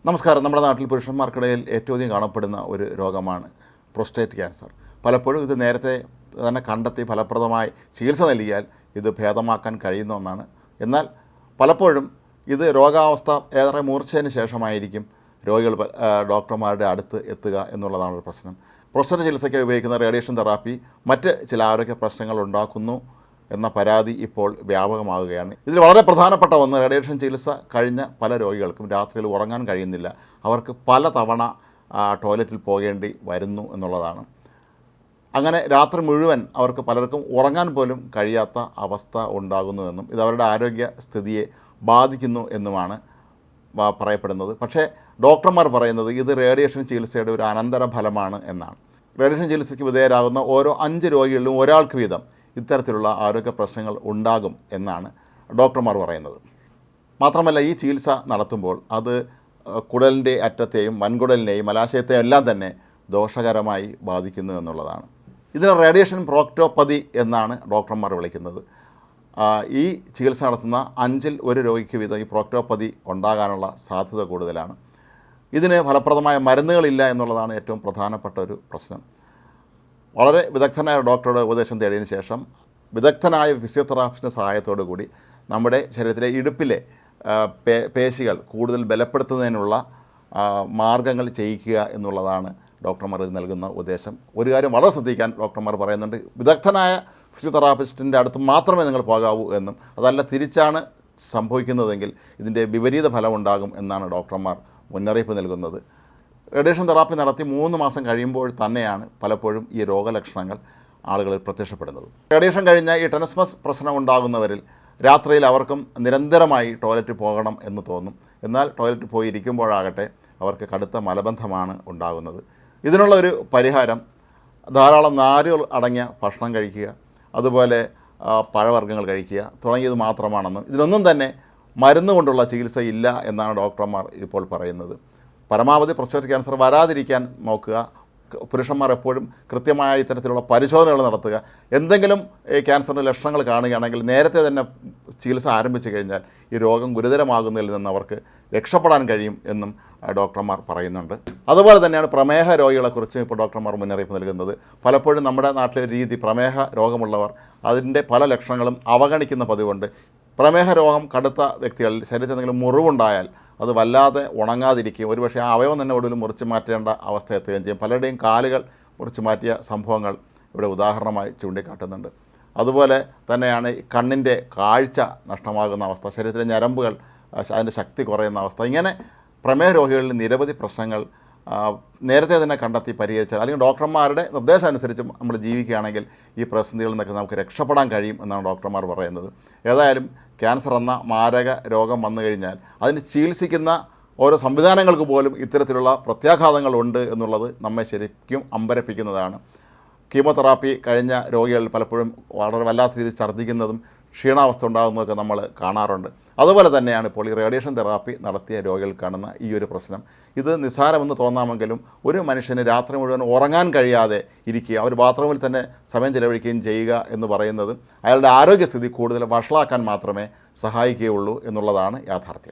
നമസ്കാരം. നമ്മുടെ നാട്ടിൽ പുരുഷന്മാർക്കിടയിൽ ഏറ്റവും അധികം കാണപ്പെടുന്ന ഒരു രോഗമാണ് പ്രോസ്റ്റേറ്റ് ക്യാൻസർ. പലപ്പോഴും ഇത് നേരത്തെ തന്നെ കണ്ടെത്തി ഫലപ്രദമായി ചികിത്സ നൽകിയാൽ ഇത് ഭേദമാക്കാൻ കഴിയുന്ന ഒന്നാണ്. എന്നാൽ പലപ്പോഴും ഇത് രോഗാവസ്ഥ ഏറെ മൂർച്ചതിന് ശേഷമായിരിക്കും രോഗികൾ ഡോക്ടർമാരുടെ അടുത്ത് എത്തുക എന്നുള്ളതാണ് ഒരു പ്രശ്നം. പ്രോസ്റ്റേറ്റ് ചികിത്സയ്ക്ക് ഉപയോഗിക്കുന്ന റേഡിയേഷൻ തെറാപ്പി മറ്റ് ചില ആരോഗ്യ പ്രശ്നങ്ങൾ ഉണ്ടാക്കുന്നു എന്ന പരാതി ഇപ്പോൾ വ്യാപകമാകുകയാണ്. ഇതിൽ വളരെ പ്രധാനപ്പെട്ട ഒന്ന്, റേഡിയേഷൻ ചികിത്സ കഴിഞ്ഞ പല രോഗികൾക്കും രാത്രിയിൽ ഉറങ്ങാൻ കഴിയുന്നില്ല. അവർക്ക് പല തവണ ടോയ്ലറ്റിൽ പോകേണ്ടി വരുന്നു എന്നുള്ളതാണ്. അങ്ങനെ രാത്രി മുഴുവൻ അവർക്ക് പലർക്കും ഉറങ്ങാൻ പോലും കഴിയാത്ത അവസ്ഥ ഉണ്ടാകുന്നുവെന്നും ഇത് അവരുടെ ആരോഗ്യ സ്ഥിതിയെ ബാധിക്കുന്നു എന്നുമാണ് പറയപ്പെടുന്നത്. പക്ഷേ ഡോക്ടർമാർ പറയുന്നത് ഇത് റേഡിയേഷൻ ചികിത്സയുടെ ഒരു അനന്തരഫലമാണ് എന്നാണ്. റേഡിയേഷൻ ചികിത്സയ്ക്ക് വിധേയരാകുന്ന ഓരോ 5 രോഗികളിലും ഒരാൾക്ക് വീതം ഇത്തരത്തിലുള്ള ആരോഗ്യ പ്രശ്നങ്ങൾ ഉണ്ടാകും എന്നാണ് ഡോക്ടർമാർ പറയുന്നത്. മാത്രമല്ല, ഈ ചികിത്സ നടത്തുമ്പോൾ അത് കുടലിൻ്റെ അറ്റത്തെയും വൻകുടലിനെയും മലാശയത്തെയും എല്ലാം തന്നെ ദോഷകരമായി ബാധിക്കുന്നു എന്നുള്ളതാണ്. ഇതിനെ റേഡിയേഷൻ പ്രോക്ടോപ്പതി എന്നാണ് ഡോക്ടർമാർ വിളിക്കുന്നത്. ഈ ചികിത്സ നടത്തുന്ന 5-ൽ 1 രോഗിക്ക് വീതം ഈ പ്രോക്ടോപ്പതി ഉണ്ടാകാനുള്ള സാധ്യത കൂടുതലാണ്. ഇതിന് ഫലപ്രദമായ മരുന്നുകളില്ല എന്നുള്ളതാണ് ഏറ്റവും പ്രധാനപ്പെട്ട ഒരു പ്രശ്നം. വളരെ വിദഗ്ധനായ ഡോക്ടറുടെ ഉപദേശം തേടിയതിന് ശേഷം വിദഗ്ധനായ ഫിസിയോതെറാപ്പിസ്റ്റിൻ്റെ സഹായത്തോടു കൂടി നമ്മുടെ ശരീരത്തിലെ ഇടുപ്പിലെ പേശികൾ കൂടുതൽ ബലപ്പെടുത്തുന്നതിനുള്ള മാർഗ്ഗങ്ങൾ ചെയ്യിക്കുക എന്നുള്ളതാണ് ഡോക്ടർമാർ നൽകുന്ന ഉപദേശം. ഒരു കാര്യം വളരെ ശ്രദ്ധിക്കാൻ ഡോക്ടർമാർ പറയുന്നുണ്ട്, വിദഗ്ധനായ ഫിസിയോതെറാപ്പിസ്റ്റിൻ്റെ അടുത്ത് മാത്രമേ നിങ്ങൾ പോകാവൂ എന്നും, അതല്ല തിരിച്ചാണ് സംഭവിക്കുന്നതെങ്കിൽ ഇതിൻ്റെ വിപരീത ഫലമുണ്ടാകും എന്നാണ് ഡോക്ടർമാർ മുന്നറിയിപ്പ് നൽകുന്നത്. റേഡിയേഷൻ തെറാപ്പി നടത്തി 3 മാസം കഴിയുമ്പോൾ തന്നെയാണ് പലപ്പോഴും ഈ രോഗലക്ഷണങ്ങൾ ആളുകളിൽ പ്രത്യക്ഷപ്പെടുന്നത്. റേഡിയേഷൻ കഴിഞ്ഞ ഈ ടെനസ്മസ് പ്രശ്നം ഉണ്ടാകുന്നവരിൽ രാത്രിയിൽ അവർക്കും നിരന്തരമായി ടോയ്ലറ്റിൽ പോകണം എന്ന് തോന്നും. എന്നാൽ ടോയ്ലറ്റിൽ പോയി ഇരിക്കുമ്പോഴാകട്ടെ അവർക്ക് കടുത്ത മലബന്ധമാണ് ഉണ്ടാകുന്നത്. ഇതിനുള്ള ഒരു പരിഹാരം ധാരാളം നാരുകൾ അടങ്ങിയ ഭക്ഷണം കഴിക്കുക, അതുപോലെ പഴവർഗ്ഗങ്ങൾ കഴിക്കുക തുടങ്ങിയത് മാത്രമാണെന്നും ഇതിനൊന്നും തന്നെ മരുന്ന് കൊണ്ടുള്ള ചികിത്സ ഇല്ല എന്നാണ് ഡോക്ടർമാർ ഇപ്പോൾ പറയുന്നത്. പരമാവധി പ്രോസ്റ്റേറ്റ് ക്യാൻസർ വരാതിരിക്കാൻ നോക്കുക. പുരുഷന്മാർ എപ്പോഴും കൃത്യമായ ഇത്തരത്തിലുള്ള പരിശോധനകൾ നടത്തുക. എന്തെങ്കിലും ക്യാൻസറിൻ്റെ ലക്ഷണങ്ങൾ കാണുകയാണെങ്കിൽ നേരത്തെ തന്നെ ചികിത്സ ആരംഭിച്ചു കഴിഞ്ഞാൽ ഈ രോഗം ഗുരുതരമാകുന്നതിൽ നിന്ന് അവർക്ക് രക്ഷപ്പെടാൻ കഴിയും എന്നും ഡോക്ടർമാർ പറയുന്നുണ്ട്. അതുപോലെ തന്നെയാണ് പ്രമേഹ രോഗികളെക്കുറിച്ച് ഇപ്പോൾ ഡോക്ടർമാർ മുന്നറിയിപ്പ് നൽകുന്നത്. പലപ്പോഴും നമ്മുടെ നാട്ടിലെ രീതി, പ്രമേഹ രോഗമുള്ളവർ അതിൻ്റെ പല ലക്ഷണങ്ങളും അവഗണിക്കുന്ന പതിവുണ്ട്. പ്രമേഹ രോഗം കടുത്ത വ്യക്തികളിൽ ശരീരത്തിൽ എന്തെങ്കിലും മുറിവുണ്ടായാൽ അത് വല്ലാതെ ഉണങ്ങാതിരിക്കുകയും ഒരുപക്ഷെ ആ അവയവം തന്നെ ഒടുവിൽ മുറിച്ച് മാറ്റേണ്ട അവസ്ഥ എത്തുകയും ചെയ്യും. പലരുടെയും കാലുകൾ മുറിച്ച് മാറ്റിയ സംഭവങ്ങൾ ഇവിടെ ഉദാഹരണമായി ചൂണ്ടിക്കാട്ടുന്നുണ്ട്. അതുപോലെ തന്നെയാണ് കണ്ണിൻ്റെ കാഴ്ച നഷ്ടമാകുന്ന അവസ്ഥ, ശരീരത്തിലെ ഞരമ്പുകൾ അതിൻ്റെ ശക്തി കുറയുന്ന അവസ്ഥ. ഇങ്ങനെ പ്രമേഹ രോഗികളിൽ നിരവധി പ്രശ്നങ്ങൾ നേരത്തെ തന്നെ കണ്ടെത്തി പരിഹരിച്ചാൽ, അല്ലെങ്കിൽ ഡോക്ടർമാരുടെ നിർദ്ദേശം അനുസരിച്ച് നമ്മൾ ജീവിക്കുകയാണെങ്കിൽ ഈ പ്രതിസന്ധികളിൽ നിന്നൊക്കെ നമുക്ക് രക്ഷപ്പെടാൻ കഴിയും എന്നാണ് ഡോക്ടർമാർ പറയുന്നത്. ഏതായാലും ക്യാൻസർ എന്ന മാരക രോഗം വന്നു കഴിഞ്ഞാൽ അതിന് ചികിത്സിക്കുന്ന ഓരോ സംവിധാനങ്ങൾക്ക് പോലും ഇത്തരത്തിലുള്ള പ്രത്യാഘാതങ്ങളുണ്ട് എന്നുള്ളത് നമ്മെ ശരിക്കും അമ്പരപ്പിക്കുന്നതാണ്. കീമോതെറാപ്പി കഴിഞ്ഞ രോഗികൾ പലപ്പോഴും വളരെ വല്ലാത്ത രീതിയിൽ ഛർദ്ദിക്കുന്നതും ക്ഷീണാവസ്ഥ ഉണ്ടാകുന്നതൊക്കെ നമ്മൾ കാണാറുണ്ട്. അതുപോലെ തന്നെയാണ് ഇപ്പോൾ ഈ റേഡിയേഷൻ തെറാപ്പി നടത്തിയ രോഗികൾ കാണുന്ന ഈ ഒരു പ്രശ്നം. ഇത് നിസ്സാരമെന്ന് തോന്നാമെങ്കിലും ഒരു മനുഷ്യന് രാത്രി മുഴുവൻ ഉറങ്ങാൻ കഴിയാതെ ഇരിക്കുക, ഒരു ബാത്റൂമിൽ തന്നെ സമയം ചെലവഴിക്കുകയും ചെയ്യുക എന്ന് പറയുന്നത് അയാളുടെ ആരോഗ്യസ്ഥിതി കൂടുതൽ വഷളാക്കാൻ മാത്രമേ സഹായിക്കുകയുള്ളൂ എന്നുള്ളതാണ് യാഥാർത്ഥ്യം.